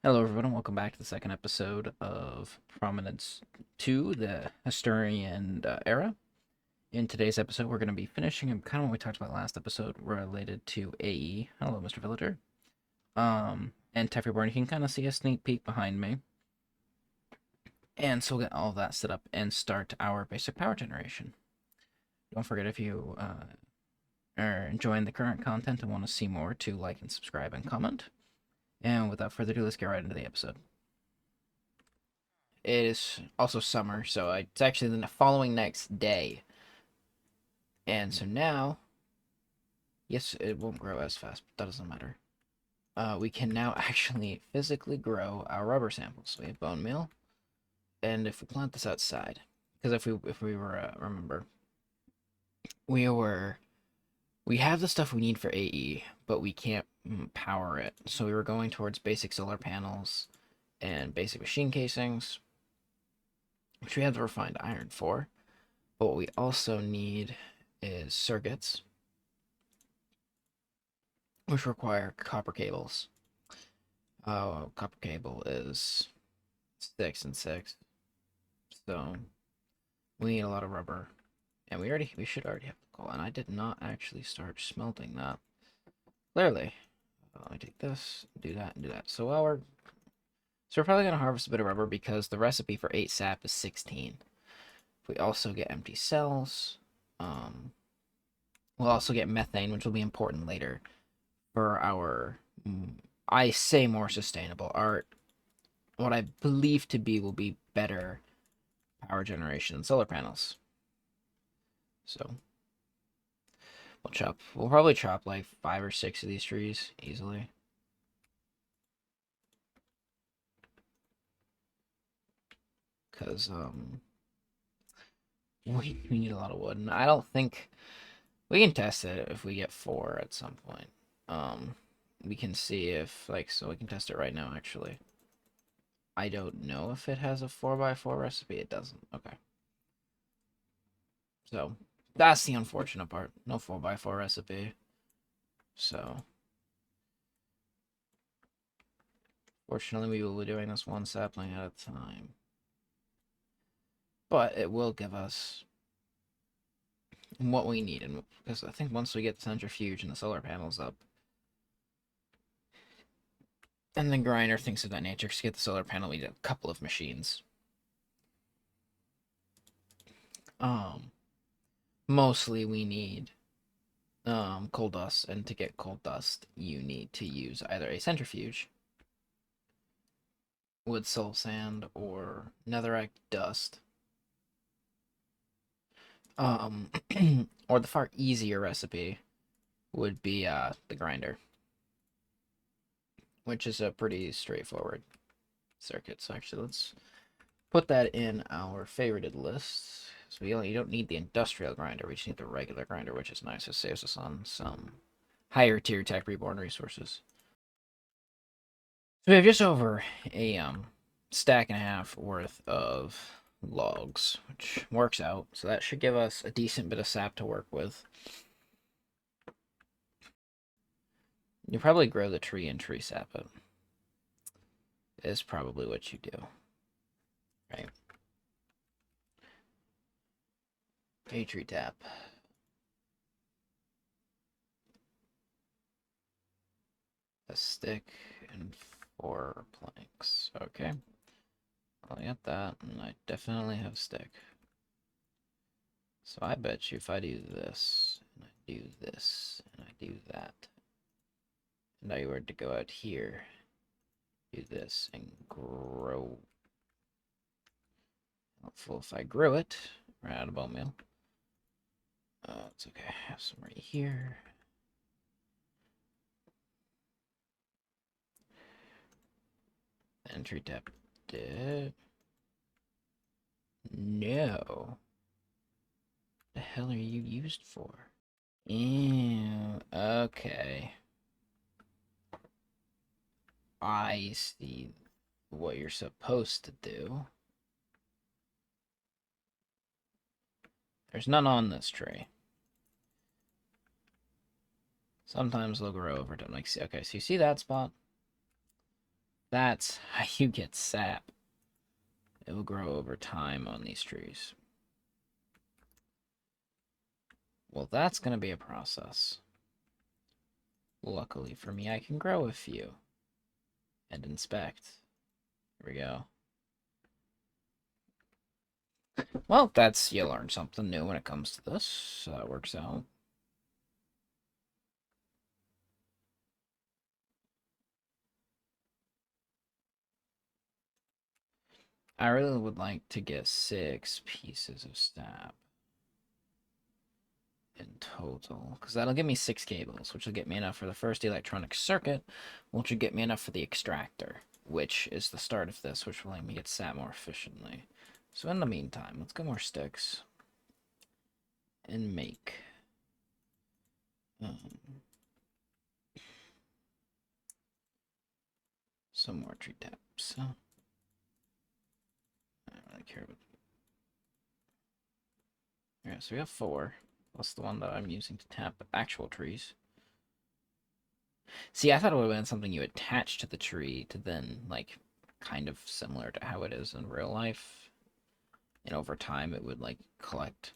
Hello, everyone, and welcome back to the second episode of Prominence II, the Historian era. In today's episode, we're going to be finishing kind of what we talked about last episode related to AE. Hello, Mr. Villager. And TechReborn, you can kind of see a sneak peek behind me. And so we'll get all of that set up and start our basic power generation. Don't forget, if you are enjoying the current content and want to see more, to like and subscribe and comment. And without further ado, let's get right into the episode. It is also summer, so it's actually the following next day. And so now, yes, it won't grow as fast, but that doesn't matter. We can now actually physically grow our rubber samples. So we have bone meal, and if we plant this outside, because if we were remember, we have the stuff we need for AE, but we can't power it. So we were going towards basic solar panels and basic machine casings, which we have the refined iron for. But what we also need is circuits, which require copper cables. Copper cable is 6 and 6, so we need a lot of rubber, and we should already have the coal. And I did not actually start smelting that. Clearly, let me take this, do that, and do that. So we're probably gonna harvest a bit of rubber because the recipe for 8 sap is 16. If we also get empty cells, we'll also get methane, which will be important later for our, I say, more sustainable art. What I believe to be will be better power generation than solar panels. So we'll probably chop like 5 or 6 of these trees easily. Because we need a lot of wood, and I don't think we can test it if we get 4 at some point. We can see if so we can test it right now actually. I don't know if it has a 4x4 recipe. It doesn't. Okay. So that's the unfortunate part. No 4x4 recipe. So fortunately, we will be doing this one sapling at a time. But it will give us what we need, and because I think once we get the centrifuge and the solar panels up, and the grinder, things of that nature, to get the solar panel, we need a couple of machines. Mostly we need coal dust, and to get coal dust, you need to use either a centrifuge, wood soul sand, or netherite dust. Or the far easier recipe would be the grinder, which is a pretty straightforward circuit. So actually, let's put that in our favorited list. So you don't need the industrial grinder, we just need the regular grinder, which is nice. It saves us on some higher tier TechReborn resources. So we have just over a stack and a half worth of logs, which works out. So that should give us a decent bit of sap to work with. You probably grow the tree and tree sap it. Is probably what you do, right? A tree tap. A stick and 4 planks. Okay. I got that, and I definitely have stick. So I bet you if I do this, and I do this, and I do that, and I were to go out here, do this, and grow. Helpful if I grew it. Ran out of bone meal. It's okay. I have some right here. Entry tap did. No. The hell are you used for? Ew. Okay. I see what you're supposed to do. There's none on this tree. Sometimes they'll grow over time. Like, okay, so you see that spot? That's how you get sap. It will grow over time on these trees. Well, that's going to be a process. Luckily for me, I can grow a few and inspect. Here we go. Well, you learn something new when it comes to this. So that works out. I really would like to get 6 pieces of sap in total, because that'll give me 6 cables, which will get me enough for the first electronic circuit, which will get me enough for the extractor, which is the start of this, which will let me get sap more efficiently. So in the meantime, let's get more sticks and make some more tree taps. I don't really care about. Yeah, so we have 4, plus the one that I'm using to tap actual trees. See, I thought it would have been something you attach to the tree to then, like, kind of similar to how it is in real life. And over time it would, like, collect.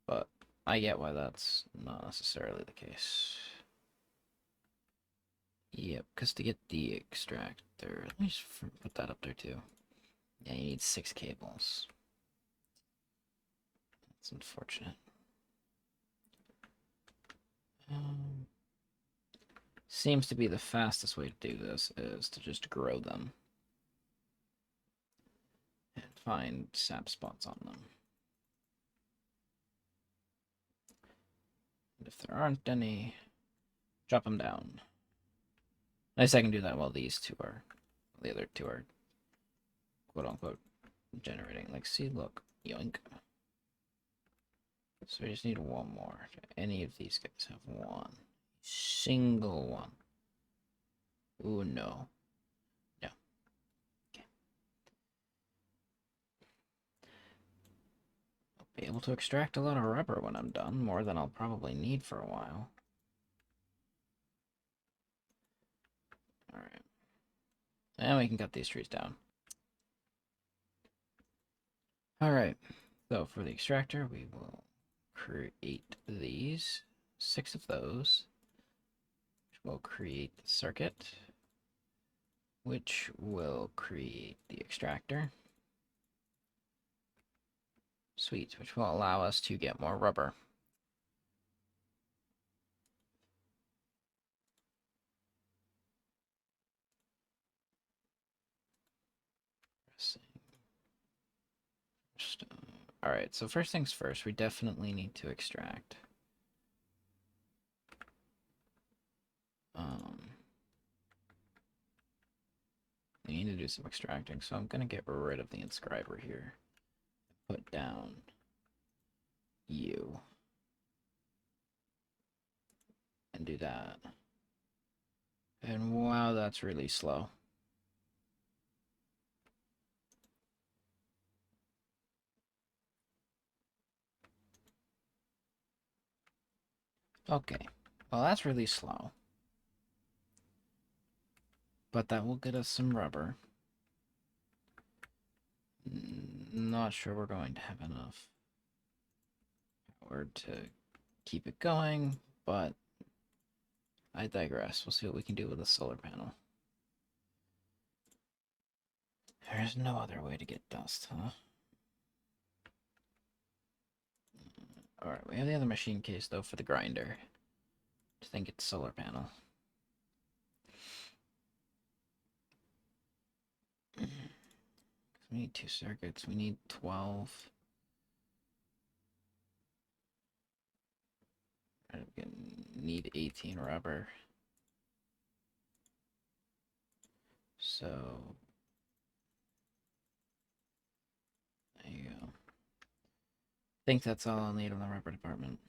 But I get why that's not necessarily the case. Yep, because to get the extractor, let me just put that up there too. Yeah, you need 6 cables. That's unfortunate. Seems to be the fastest way to do this is to just grow them and find sap spots on them. And if there aren't any, drop them down. At least I can do that while the other two are quote unquote generating. Like, see, look, yoink. So we just need one more. Any of these guys have one? Single one. Ooh, no. No. Okay. I'll be able to extract a lot of rubber when I'm done, more than I'll probably need for a while. Alright. And we can cut these trees down. Alright. So for the extractor, we will create these. 6 of those. Which will create the circuit. Which will create the extractor. Sweet, which will allow us to get more rubber. Alright, so first things first, we definitely need to extract. We need to do some extracting, so I'm going to get rid of the inscriber here. Put down you. And do that. And wow, that's really slow. Okay, well that's really slow. But that will get us some rubber. Not sure we're going to have enough power to keep it going, but I digress. We'll see what we can do with a solar panel. There's no other way to get dust, huh? Alright, we have the other machine case, though, for the grinder. I think it's solar panel. We need 2 circuits. We need 12. I need 18 rubber. So there you go. I think that's all I'll need on the rubber department.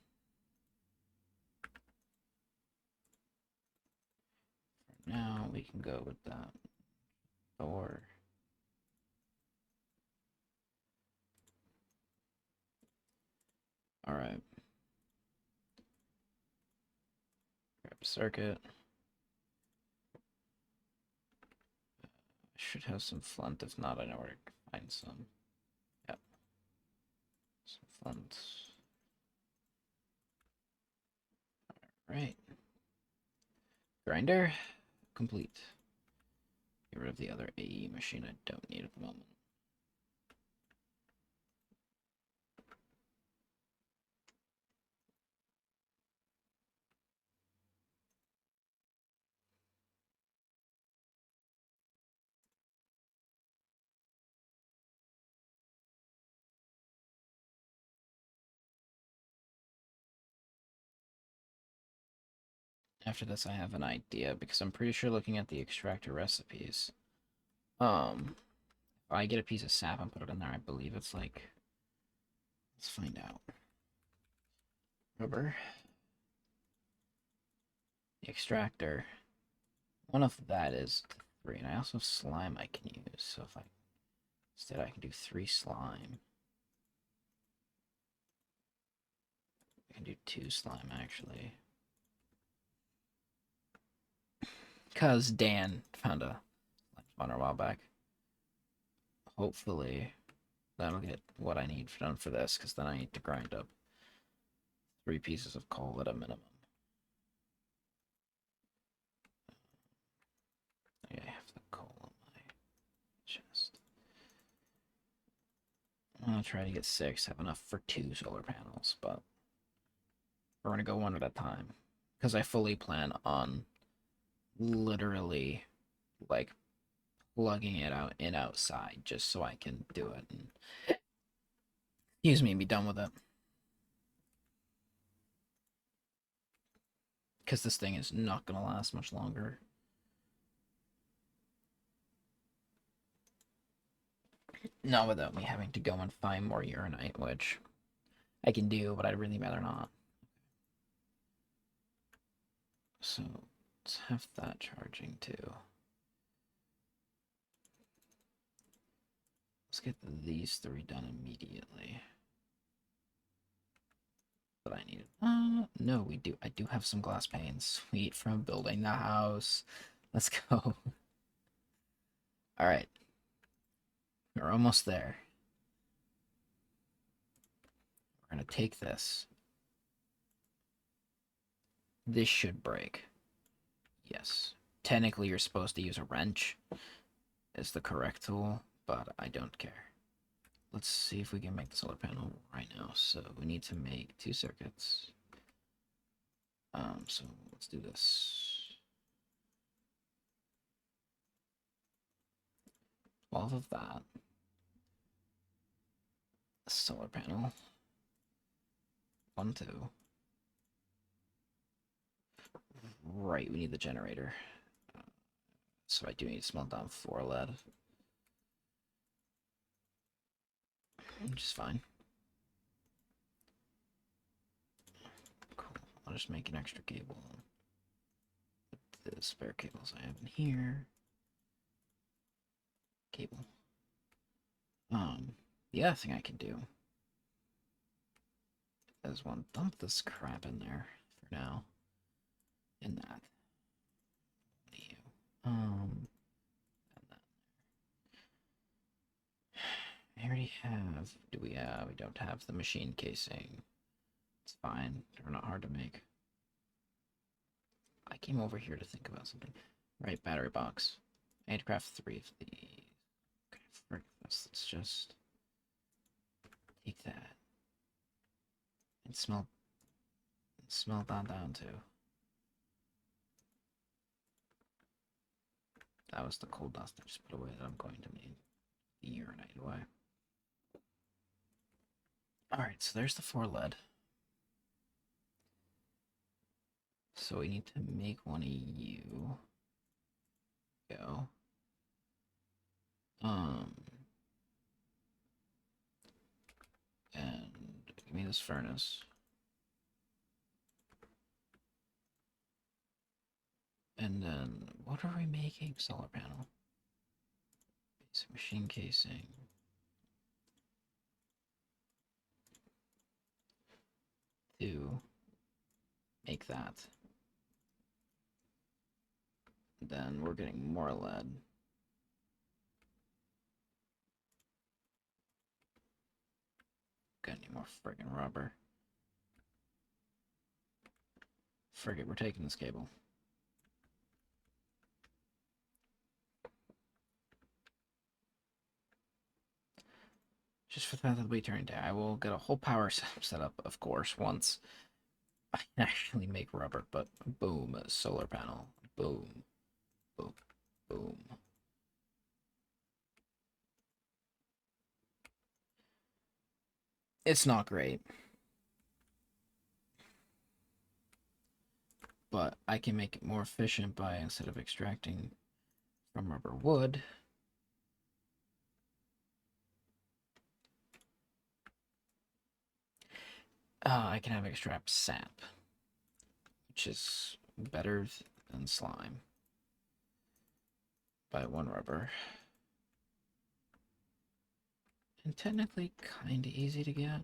For now, we can go with that. Or alright. Grab a circuit. should have some flint. If not, I know where to find some. Yep. Some flint. Right. Grinder complete. Get rid of the other AE machine I don't need at the moment. After this, I have an idea because I'm pretty sure looking at the extractor recipes, if I get a piece of sap and put it in there, I believe it's like, let's find out. Rubber, the extractor. One of that is 3, and I also have slime I can use. So if I instead I can do 3 slime. I can do 2 slime actually. Cause Dan found a spawner a while back. Hopefully that'll get what I need done for this, because then I need to grind up 3 pieces of coal at a minimum. I have the coal on my chest. I'm gonna try to get 6, have enough for 2 solar panels, but we're gonna go one at a time. Because I fully plan on literally like plugging it out in outside just so I can do it and be done with it. Because this thing is not gonna last much longer. Not without me having to go and find more uranite, which I can do, but I'd really rather not. So let's have that charging too. Let's get these 3 done immediately. But I need no, we do. I do have some glass panes. Sweet, from building the house. Let's go. All right. We're almost there. We're going to take this. This should break. Yes. Technically, you're supposed to use a wrench is the correct tool, but I don't care. Let's see if we can make the solar panel right now. So we need to make 2 circuits. So let's do this. 12 of that. Solar panel. 1, 2. Right, we need the generator. So I do need to smelt down 4 lead. Which is fine. Cool. I'll just make an extra cable with the spare cables I have in here. Cable. The other thing I can do is dump this crap in there for now. In that. And that. I already have. Do we? We don't have the machine casing. It's fine. They're not hard to make. I came over here to think about something. Right, battery box. I had to craft 3 of these. Okay, frick this. Let's just take that and smelt that down too. That was the coal dust I just put away that I'm going to need the uranite away. Alright, so there's the 4 lead. So we need to make one of you. Go. And give me this furnace. And then, what are we making? Solar panel. Basic machine casing. To make that. Then we're getting more lead. more friggin' rubber. Frigate, we're taking this cable. Just for the fact that we turned down, I will get a whole power set up, of course, once I actually make rubber. But boom, a solar panel. Boom, boom, boom. It's not great, but I can make it more efficient by, instead of extracting from rubber wood, I can have extract sap, which is better than slime by one rubber. And technically kind of easy to get.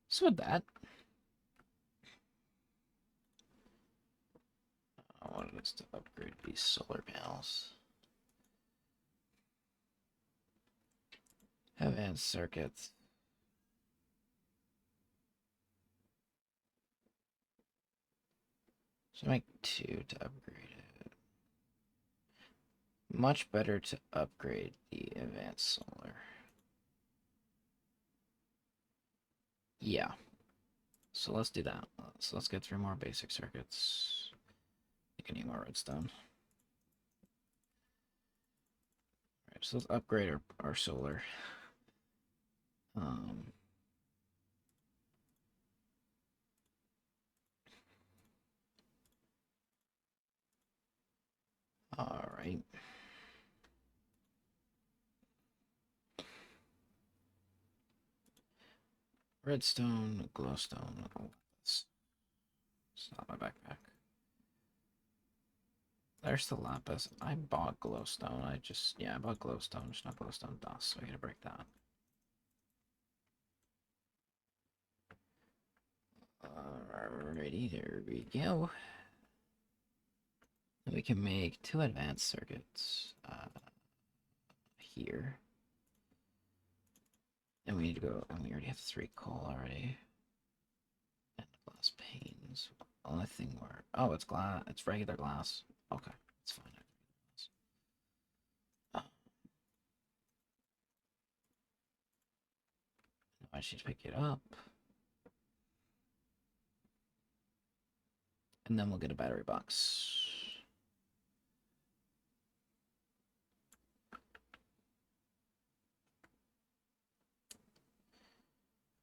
So with that, I wanted us to upgrade these solar panels. Advanced circuits. So make 2 to upgrade it. Much better to upgrade the advanced solar. Yeah. So let's do that. So let's get 3 more basic circuits. I think I need more redstone. Alright, so let's upgrade our solar. Alright. Redstone, glowstone. Oh, it's not my backpack. There's the lapis. I bought glowstone. I bought glowstone. It's not glowstone dust, so I gotta break that. Alrighty, there we go. We can make 2 advanced circuits here. And we need to go, and we already have 3 coal already. And glass panes. Only thing where, oh, it's glass, it's regular glass. Okay, it's fine. Oh. I just need to pick it up. And then we'll get a battery box.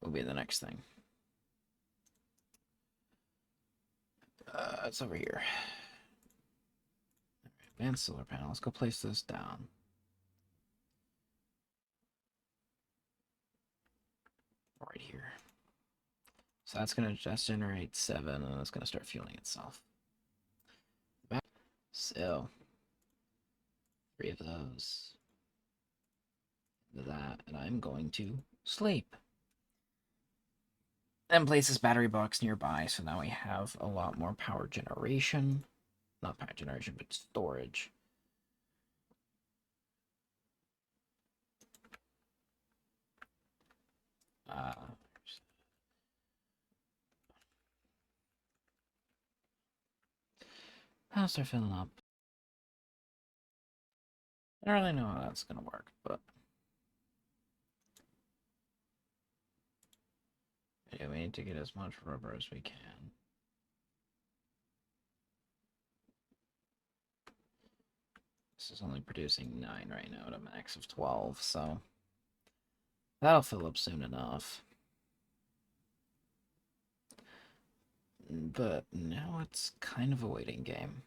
Will be the next thing. It's over here. Advanced solar panel. Let's go place this down. Right here. So that's going to just generate 7, and it's going to start fueling itself. So, 3 of those. That, and I'm going to sleep. And place this battery box nearby, so now we have a lot more power generation. Not power generation, but storage. I'll start filling up. I don't really know how that's gonna work, but yeah, we need to get as much rubber as we can. This is only producing 9 right now at a max of 12, so that'll fill up soon enough. But now it's kind of a waiting game.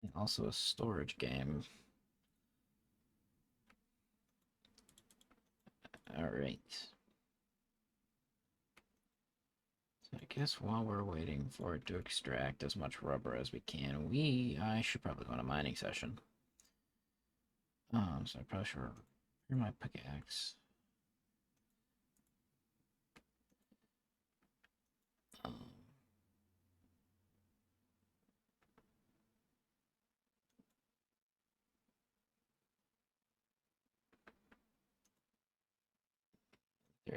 And also a storage game. Alright. So I guess while we're waiting for it to extract as much rubber as we can, I should probably go on a mining session. So I probably should repair my pickaxe.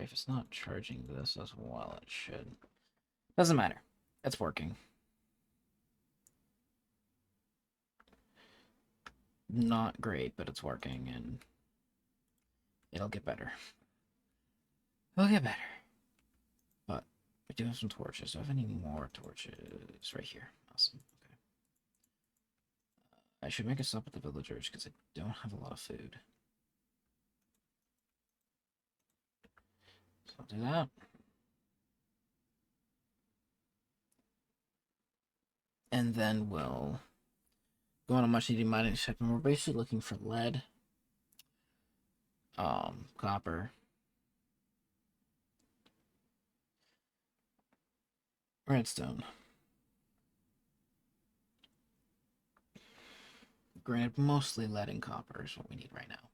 if it's not charging this as well, it should. Doesn't matter. It's working. Not great, but it's working, and it'll get better. It'll get better. But I do have some torches. Do I have any more torches? Right here. Awesome. Okay. I should make a stop at the villagers because I don't have a lot of food. So I'll do that. And then we'll go on a much needed mining segment. We're basically looking for lead, copper, redstone. Granted, mostly lead and copper is what we need right now.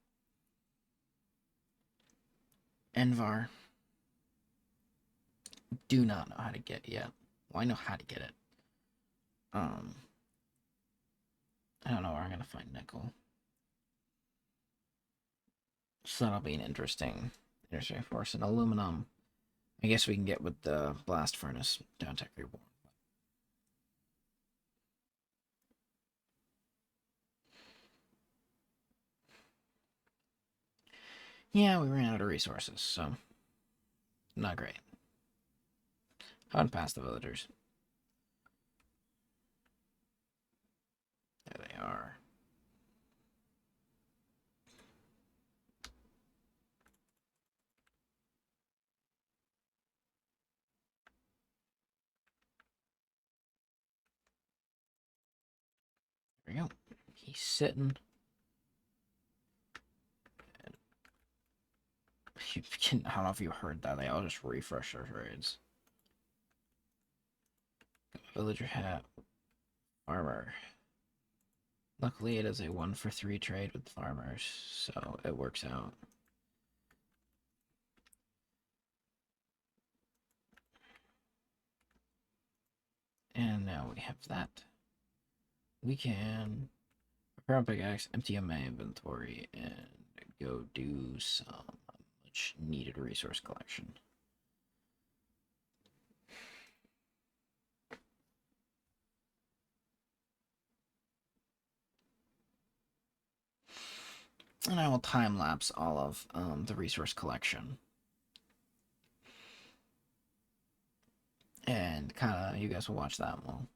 Envar. Do not know how to get it yet. Well, I know how to get it. I don't know where I'm gonna find nickel. So that'll be an interesting force. And aluminum, I guess we can get with the blast furnace down TechReborn. Yeah, we ran out of resources, so not great. Haven't passed the villagers. There they are. There we go. He's sitting. I don't know if you heard that. They all just refresh their trades. Villager hat. Farmer. Luckily, it is a 1-for-3 trade with farmers, so it works out. And now we have that. We can prepare a pickaxe, empty my inventory, and go do some much needed resource collection. And I will time lapse all of the resource collection. And kind of, you guys will watch that one.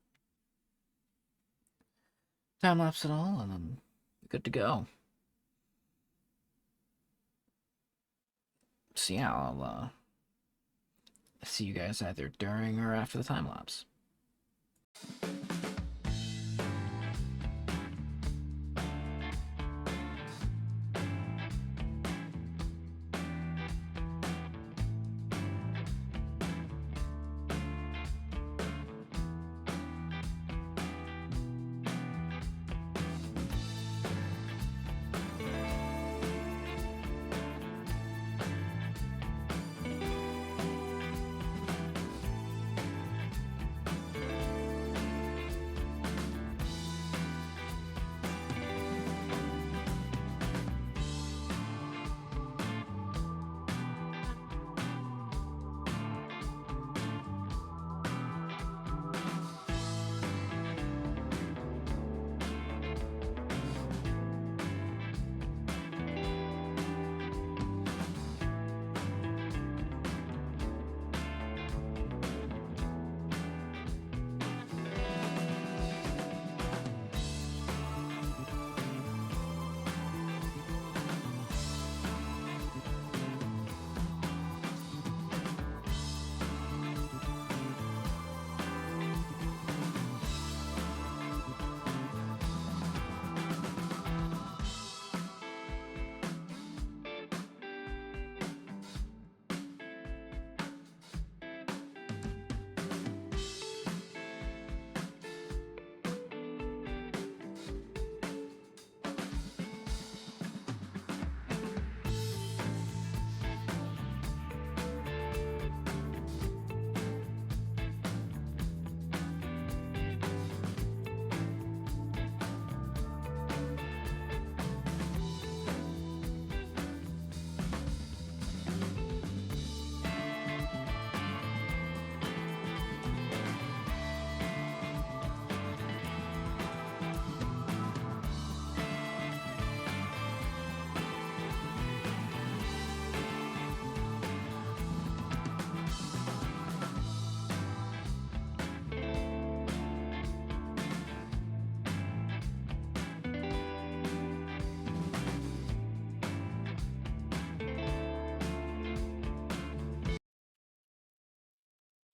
Time lapse it all, and then good to go. So yeah, I'll see you guys either during or after the time lapse.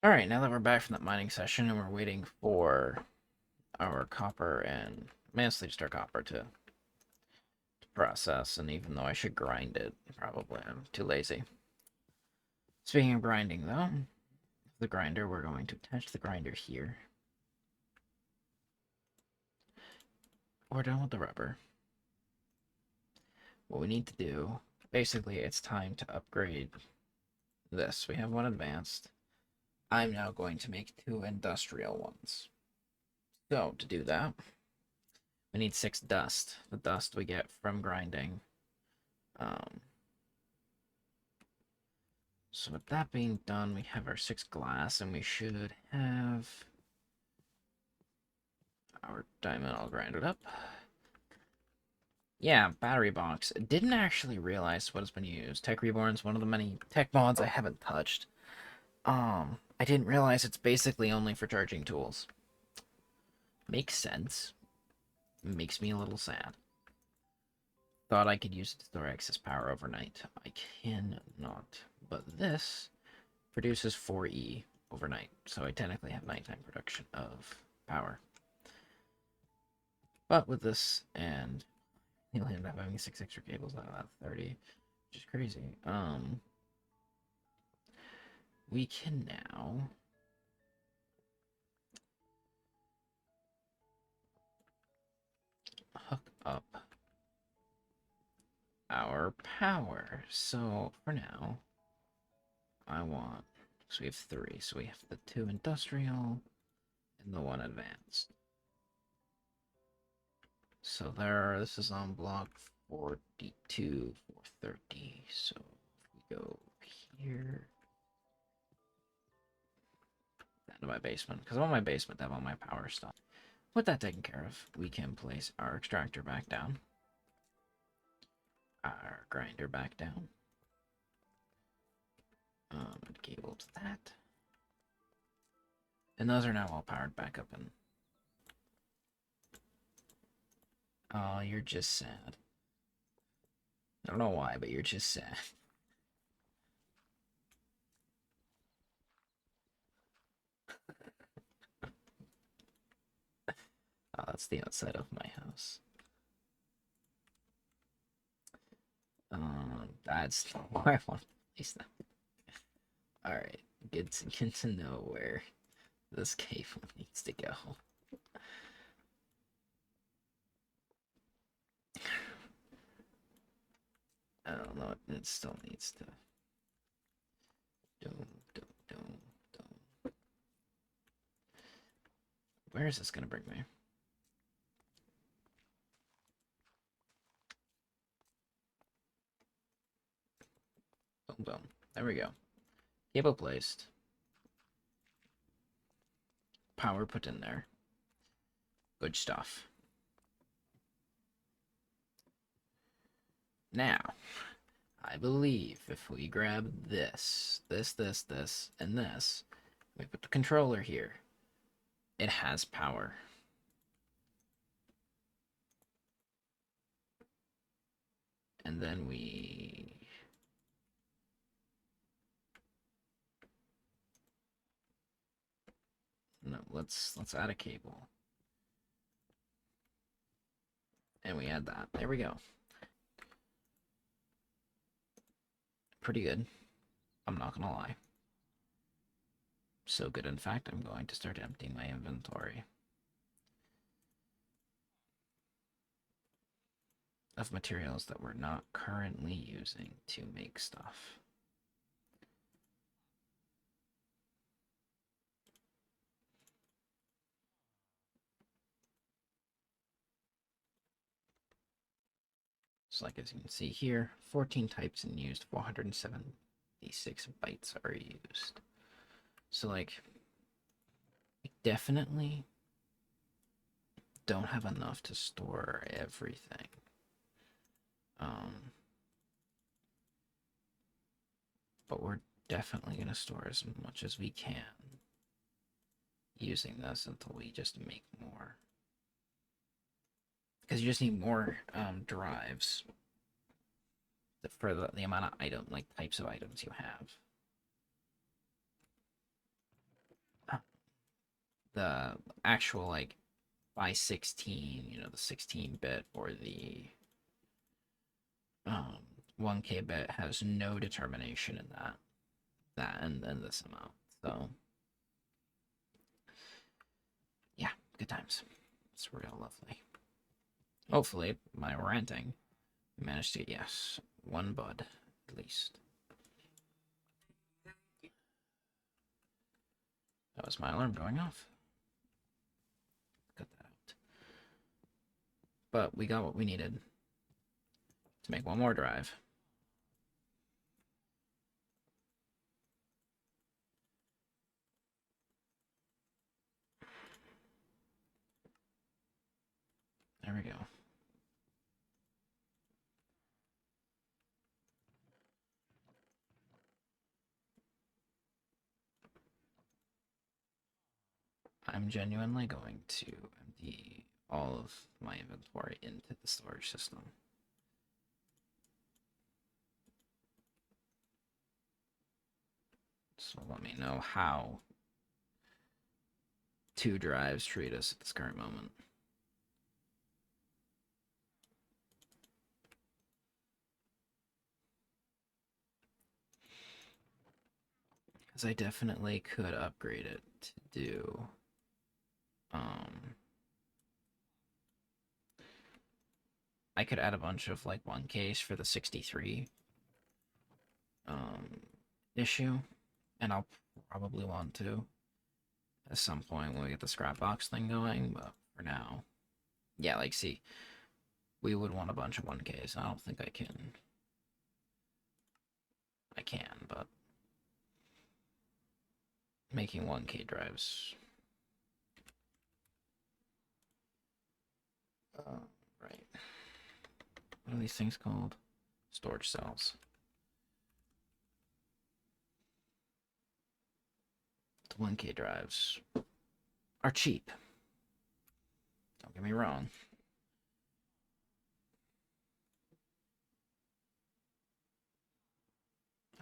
Alright, now that we're back from that mining session and we're waiting for our copper and mostly just our copper to process, and even though I should grind it, probably I'm too lazy. Speaking of grinding though, the grinder, we're going to attach the grinder here. We're done with the rubber. What we need to do, basically it's time to upgrade this. We have one advanced. I'm now going to make 2 industrial ones. So to do that, we need 6 dust. The dust we get from grinding. So with that being done, we have our 6 glass, and we should have our diamond all grinded up. Yeah, battery box. Didn't actually realize what has been used. TechReborn is one of the many tech mods I haven't touched. I didn't realize it's basically only for charging tools. Makes sense. Makes me a little sad. Thought I could use it to store excess power overnight. I cannot. But this produces 4E overnight, so I technically have nighttime production of power. But with this, and you'll end up having 6 extra cables out of that 30, which is crazy. We can now hook up our power. So for now, I want, so we have 3. So we have the 2 industrial and the 1 advanced. So there, this is on block 42, 430. So if we go here, down to my basement, because I want my basement to have all my power stuff. With that taken care of, we can place our extractor back down, our grinder back down, and cable to that. And those are now all powered back up. And oh, you're just sad. I don't know why, but you're just sad. Oh, that's the outside of my house. That's where I want to place them. Alright, good to know where this cave needs to go. I don't know, it still needs to. Where is this gonna bring me? Boom, boom. There we go. Cable placed. Power put in there. Good stuff. Now, I believe if we grab this, and this, we put the controller here, it has power. And then we... No, let's add a cable. And we add that. There we go. Pretty good. I'm not gonna lie. So good, in fact, I'm going to start emptying my inventory of materials that we're not currently using to make stuff. So like as you can see here, 14 types in used, 476 bytes are used. So like, we definitely don't have enough to store everything. But we're definitely going to store as much as we can using this until we just make more. Because you just need more drives for the amount of types of items you have. the actual like by 16, the 16-bit or the 1K bit has no determination in that and this amount. So yeah, good times. It's real lovely. Hopefully, my ranting managed to get, yes, one bud at least. That was my alarm going off. Cut that out. But we got what we needed to make one more drive. There we go. I'm genuinely going to empty all of my inventory into the storage system. So let me know how 2 drives treat us at this current moment. Because I definitely could upgrade it to do I could add a bunch of like 1Ks for the 63 issue, and I'll probably want to at some point when we get the scrap box thing going, but for now, yeah, like, see, we would want a bunch of 1Ks. I don't think I can. I can, but making 1K drives. Right. What are these things called? Storage cells. The 1K drives are cheap. Don't get me wrong.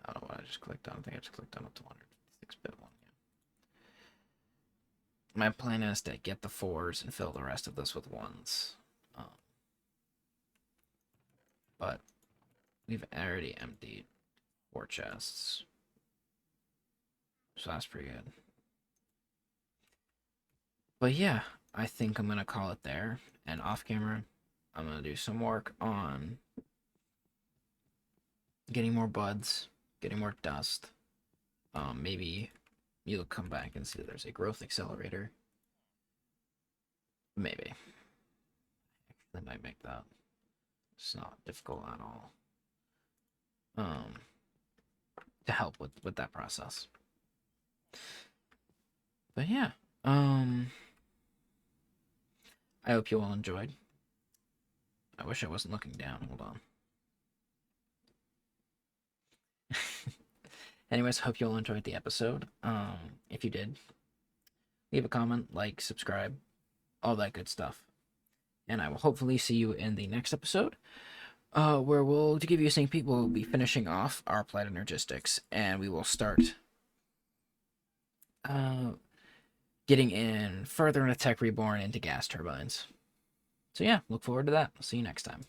I don't know what I just clicked on. I think I just clicked on a 256-bit one. Yeah. My plan is to get the 4s and fill the rest of this with 1s. But we've already emptied 4 chests. So that's pretty good. But yeah, I think I'm going to call it there. And off camera, I'm going to do some work on getting more buds, getting more dust. Maybe you'll come back and see there's a growth accelerator. Maybe. I might make that. It's not difficult at all. To help with that process. But yeah, I hope you all enjoyed. I wish I wasn't looking down. Hold on. Anyways, hope you all enjoyed the episode. If you did, leave a comment, like, subscribe, all that good stuff. And I will hopefully see you in the next episode, where we'll, to give you a sneak peek, we'll be finishing off our Applied Energistics, and we will start getting in further into TechReborn into gas turbines. So yeah, look forward to that. I'll see you next time.